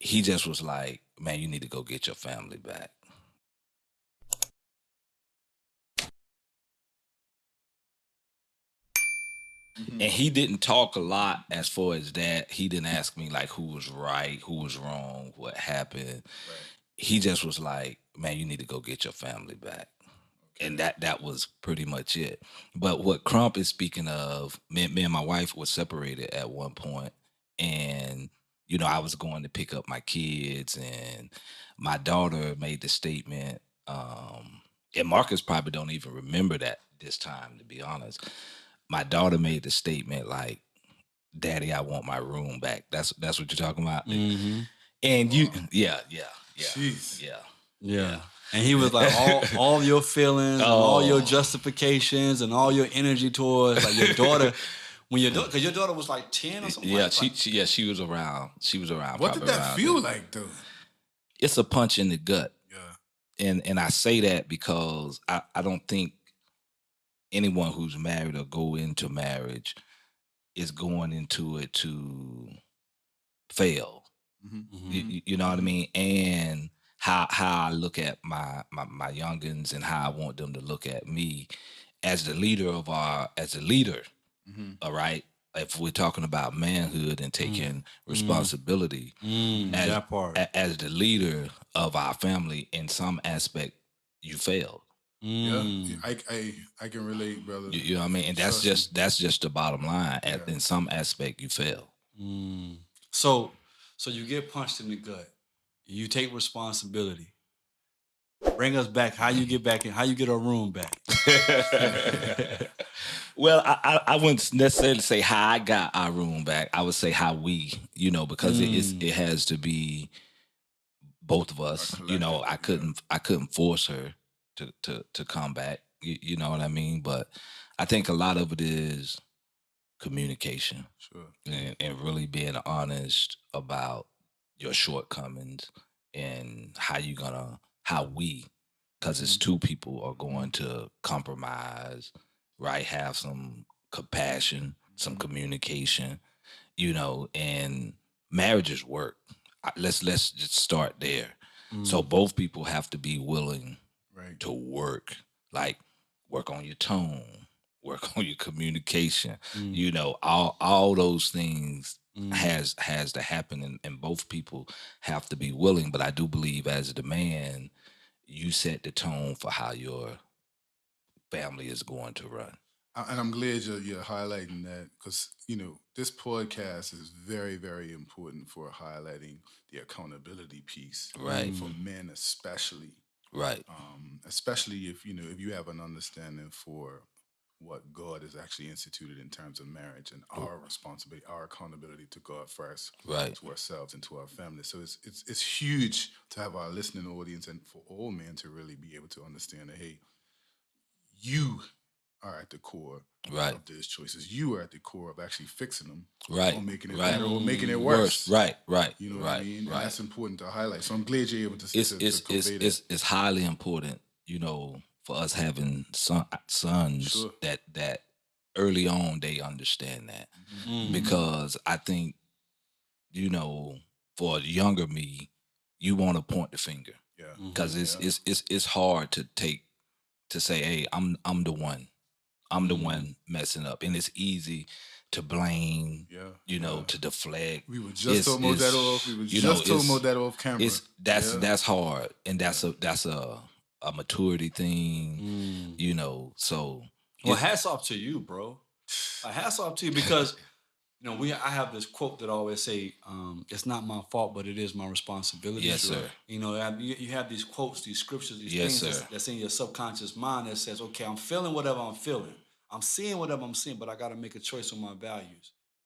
he just was like, man, you need to go get your family back. And he didn't talk a lot as far as that. He didn't ask me like who was right, who was wrong, what happened. Right. He just was like, man, you need to go get your family back. And that was pretty much it. But what Crump is speaking of, me and my wife were separated at one point, and I was going to pick up my kids, and my daughter made the statement. And Marcus probably don't even remember that this time, to be honest. My daughter made the statement like, "Daddy, I want my room back." That's what you're talking about. Mm-hmm. And yeah, Jeez. yeah. Yeah. And he was like, all your feelings and all your justifications and all your energy towards like your daughter. Because your daughter was like 10 or something. Yeah, like she was around. She was around. What did that feel like, though? It's a punch in the gut. Yeah. And I say that because I don't think anyone who's married or go into marriage is going into it to fail. Mm-hmm. You know what I mean? And how I look at my youngins and how I want them to look at me as the leader as a leader. All right. If we're talking about manhood and taking responsibility That part. as the leader of our family, in some aspect, you failed. Yeah, I can relate, brother. You know what I mean? And that's just the bottom line. In some aspect, you fail. So you get punched in the gut. You take responsibility. Bring us back. How you get back in? How you get our room back? Well, I wouldn't necessarily say how I got our room back. I would say how we, because it has to be both of us. I couldn't force her to come back. You know what I mean? But I think a lot of it is communication. Sure. And really being honest about your shortcomings and how we, because it's two people, are going to compromise, right? Have some compassion, some communication, and marriages work. Let's just start there. So both people have to be willing to work, like work on your tone, work on your communication. All those things has to happen, and both people have to be willing. But I do believe, as the man, you set the tone for how your family is going to run. And I'm glad you're highlighting that, because this podcast is very, very important for highlighting the accountability piece, Right. For men especially, Right. especially if you have an understanding for what God has actually instituted in terms of marriage and our responsibility, our accountability to God first, Right. to ourselves and to our family. So it's huge to have our listening audience and for all men to really be able to understand that, hey, you are at the core Right. of those choices. You are at the core of actually fixing them, Right. or making it Right. better, or making it worse. Right. You know what Right. I mean? Right. And that's important to highlight. So I'm glad you're able to convey that. It's highly important, for us having sons Sure. that early on they understand that, because I think, for a younger me, you want to point the finger, Yeah. because it's hard to say, hey, I'm the one. I'm the one messing up, and it's easy to blame. To deflect. We were just talking about that off. We were just talking about that off camera. That's hard, and that's a maturity thing. So Well, hats off to you, bro. Hats off to you, because I have this quote that I always say, it's not my fault, but it is my responsibility. Yes, sir. You have these quotes, these scriptures, these Yes, things sir. that's in your subconscious mind that says, okay, I'm feeling whatever I'm feeling. I'm seeing whatever I'm seeing, but I got to make a choice on my values.